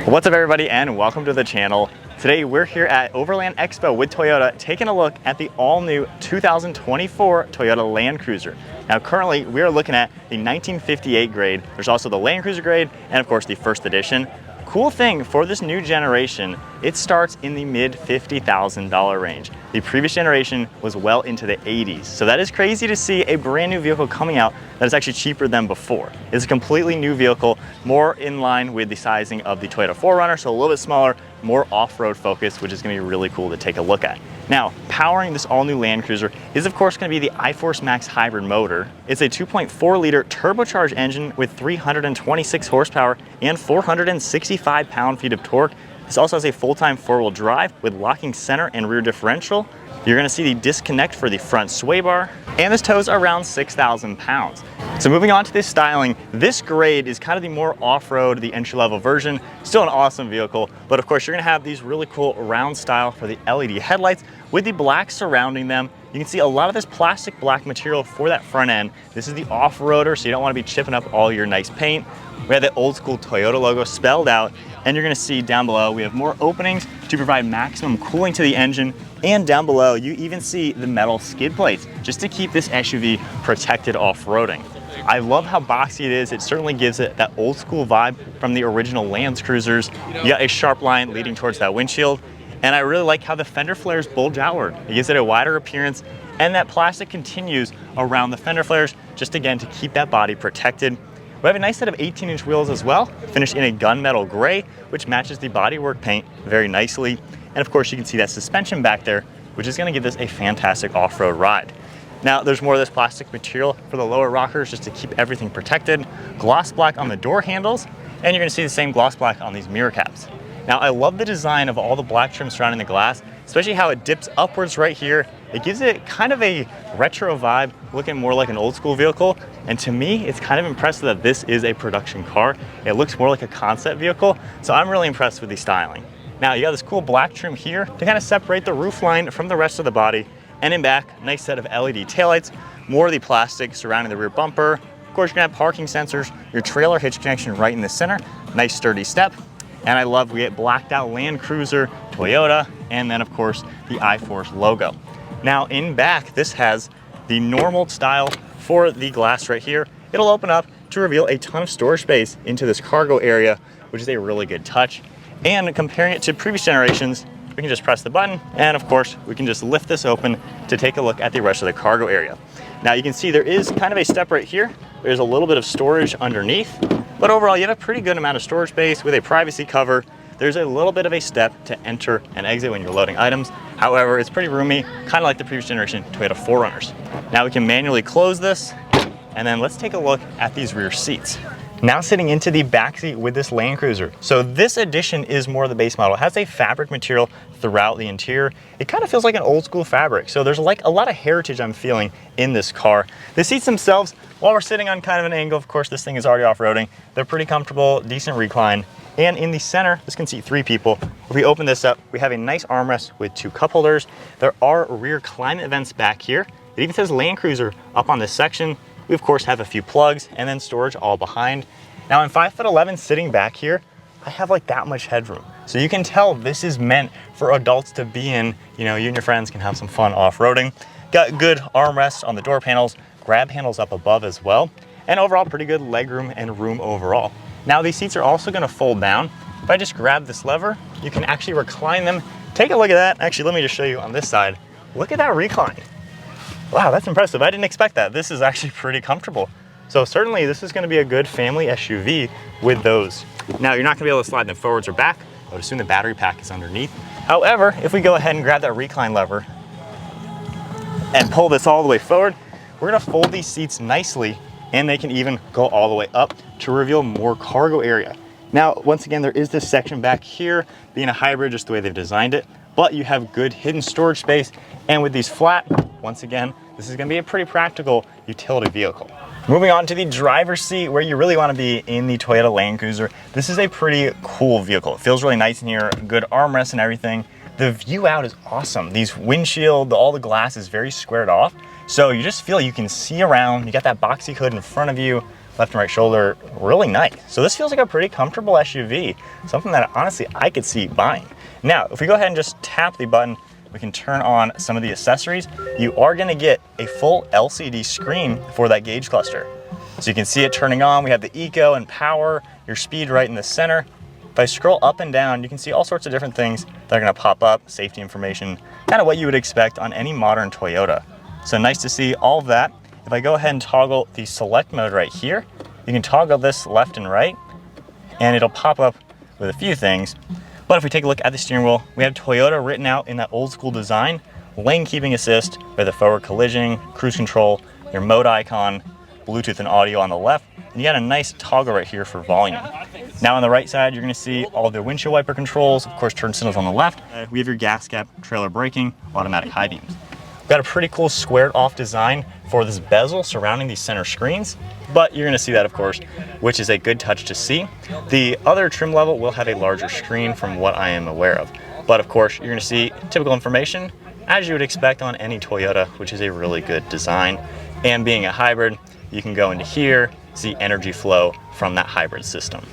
What's up everybody and welcome to the channel. Today we're here at Overland Expo with Toyota taking a look at the all-new 2024 Toyota Land Cruiser. Now currently we are looking at the 1958 grade. There's also the Land Cruiser grade and of course the first edition. Cool thing for this new generation, it starts in the mid $50,000 range. The previous generation was well into the 80s. So that is crazy to see a brand new vehicle coming out that is actually cheaper than before. It's a completely new vehicle, more in line with the sizing of the Toyota 4Runner, so a little bit smaller, more off-road focused, which is gonna be really cool to take a look at. Now, powering this all-new Land Cruiser is of course gonna be the iForce Max hybrid motor. It's a 2.4 liter turbocharged engine with 326 horsepower and 465 pound-feet of torque. This also has a full-time four-wheel drive with locking center and rear differential. You're gonna see the disconnect for the front sway bar, and this tows around 6,000 pounds. So moving on to this styling, this grade is kind of the more off-road, the entry-level version. Still an awesome vehicle, but of course you're gonna have these really cool round style for the LED headlights with the black surrounding them. You can see a lot of this plastic black material for that front end. This is the off-roader, so you don't wanna be chipping up all your nice paint. We have the old school Toyota logo spelled out, and you're gonna see down below, we have more openings to provide maximum cooling to the engine, and down below, you even see the metal skid plates, just to keep this SUV protected off-roading. I love how boxy it is. It certainly gives it that old school vibe from the original Land Cruisers. You got a sharp line leading towards that windshield, and I really like how the fender flares bulge outward. It gives it a wider appearance, and that plastic continues around the fender flares, just again to keep that body protected. We have a nice set of 18-inch wheels as well, finished in a gunmetal gray, which matches the bodywork paint very nicely. And of course, you can see that suspension back there, which is gonna give this a fantastic off-road ride. Now, there's more of this plastic material for the lower rockers just to keep everything protected. Gloss black on the door handles, and you're gonna see the same gloss black on these mirror caps. Now, I love the design of all the black trim surrounding the glass, especially how it dips upwards right here. It gives it kind of a retro vibe, looking more like an old school vehicle. And to me, it's kind of impressive that this is a production car. It looks more like a concept vehicle, so I'm really impressed with the styling. Now, you got this cool black trim here to kind of separate the roofline from the rest of the body. And in back, nice set of LED taillights, more of the plastic surrounding the rear bumper. Of course, you're gonna have parking sensors, your trailer hitch connection right in the center, nice sturdy step. And I love we get blacked out Land Cruiser, Toyota, and then of course the iForce logo. Now in back, this has the normal style for the glass right here. It'll open up to reveal a ton of storage space into this cargo area, which is a really good touch. And comparing it to previous generations, we can just press the button, and of course, we can just lift this open to take a look at the rest of the cargo area. Now you can see there is kind of a step right here. There's a little bit of storage underneath, but overall you have a pretty good amount of storage space with a privacy cover. There's a little bit of a step to enter and exit when you're loading items. However, it's pretty roomy, kind of like the previous generation Toyota 4Runners. Now we can manually close this, and then let's take a look at these rear seats. Now sitting into the backseat with this Land Cruiser. So this edition is more of the base model. It has a fabric material throughout the interior. It kind of feels like an old school fabric. So there's like a lot of heritage I'm feeling in this car. The seats themselves, while we're sitting on kind of an angle, of course this thing is already off-roading, they're pretty comfortable, decent recline. And in the center, this can seat 3 people. If we open this up, we have a nice armrest with 2 cup holders. There are rear climate vents back here. It even says Land Cruiser up on this section. We of course have a few plugs and then storage all behind. Now I'm 5'11" sitting back here. I have like that much headroom. So you can tell this is meant for adults to be in. You know, you and your friends can have some fun off-roading. Got good armrests on the door panels, grab handles up above as well. And overall pretty good legroom and room overall. Now these seats are also gonna fold down. If I just grab this lever, you can actually recline them. Take a look at that. Actually, let me just show you on this side. Look at that recline. Wow, that's impressive. I didn't expect that. This is actually pretty comfortable. So certainly this is gonna be a good family SUV with those. Now you're not gonna be able to slide them forwards or back. I would assume the battery pack is underneath. However, if we go ahead and grab that recline lever and pull this all the way forward, we're gonna fold these seats nicely, and they can even go all the way up to reveal more cargo area. Now, once again, there is this section back here, being a hybrid, just the way they've designed it, but you have good hidden storage space. And with these flat, once again, this is gonna be a pretty practical utility vehicle. Moving on to the driver's seat, where you really wanna be in the Toyota Land Cruiser. This is a pretty cool vehicle. It feels really nice in here, good armrest and everything. The view out is awesome. These windshield, all the glass is very squared off. So you just feel you can see around. You got that boxy hood in front of you. left and right shoulder, really nice. So this feels like a pretty comfortable SUV, something that honestly I could see buying. Now, if we go ahead and just tap the button, we can turn on some of the accessories. You are gonna get a full LCD screen for that gauge cluster. So you can see it turning on. We have the eco and power, your speed right in the center. If I scroll up and down, you can see all sorts of different things that are gonna pop up, safety information, kind of what you would expect on any modern Toyota. So nice to see all of that. If I go ahead and toggle the select mode right here, you can toggle this left and right, and it'll pop up with a few things. But if we take a look at the steering wheel, we have Toyota written out in that old school design, lane keeping assist for the forward collision, cruise control, your mode icon, Bluetooth and audio on the left, and you got a nice toggle right here for volume. Now on the right side, you're gonna see all of the windshield wiper controls, of course turn signals on the left. We have your gas cap, trailer braking, automatic high beams. We've got a pretty cool squared off design for this bezel surrounding these center screens, but you're gonna see that of course, which is a good touch to see. The other trim level will have a larger screen from what I am aware of. But of course, you're gonna see typical information as you would expect on any Toyota, which is a really good design. And being a hybrid, you can go into here, see energy flow from that hybrid system.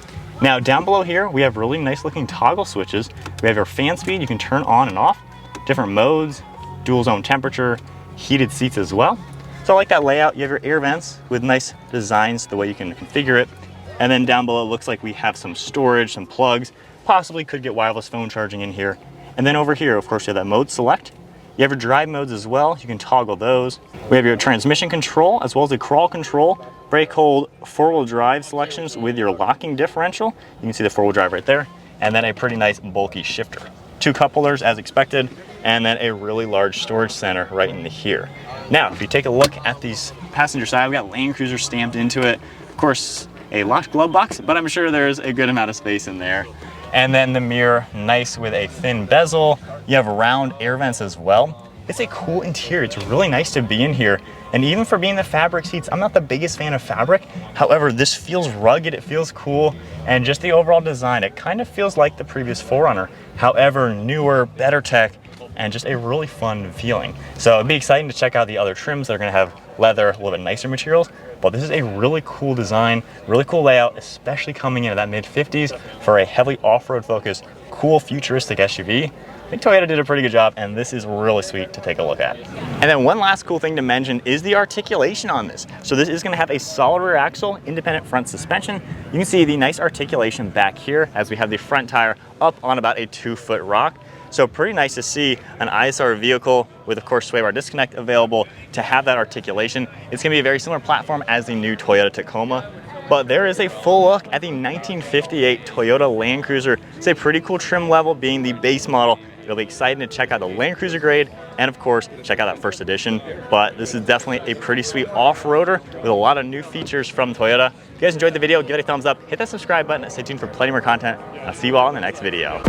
Now down below here, we have really nice looking toggle switches. We have your fan speed, you can turn on and off, different modes, dual zone temperature, heated seats as well. So I like that layout. You have your air vents with nice designs, the way you can configure it. And then down below, it looks like we have some storage, some plugs, possibly could get wireless phone charging in here. And then over here, of course, you have that mode select. You have your drive modes as well. You can toggle those. We have your transmission control as well as the crawl control, brake hold, four-wheel drive selections with your locking differential. You can see the four-wheel drive right there. And then a pretty nice bulky shifter. 2 cup holders as expected, and then a really large storage center right in here. Now, if you take a look at these passenger side, we got Land Cruiser stamped into it. Of course, a locked glove box, but I'm sure there's a good amount of space in there. And then the mirror, nice with a thin bezel. You have round air vents as well. It's a cool interior. It's really nice to be in here. And even for being the fabric seats, I'm not the biggest fan of fabric. However, this feels rugged, it feels cool, and just the overall design, it kind of feels like the previous 4Runner. However, newer, better tech, and just a really fun feeling. So it'd be exciting to check out the other trims that are gonna have leather, a little bit nicer materials, but this is a really cool design, really cool layout, especially coming into that mid-50s for a heavily off-road focused, cool futuristic SUV. I think Toyota did a pretty good job, and this is really sweet to take a look at. And then one last cool thing to mention is the articulation on this. So this is gonna have a solid rear axle, independent front suspension. You can see the nice articulation back here as we have the front tire up on about a 2-foot rock. So pretty nice to see an ISR vehicle with, of course, swaybar disconnect available to have that articulation. It's gonna be a very similar platform as the new Toyota Tacoma, but there is a full look at the 1958 Toyota Land Cruiser. It's a pretty cool trim level being the base model. It'll be exciting to check out the Land Cruiser grade and of course, check out that first edition. But this is definitely a pretty sweet off-roader with a lot of new features from Toyota. If you guys enjoyed the video, give it a thumbs up, hit that subscribe button, and stay tuned for plenty more content. I'll see you all in the next video.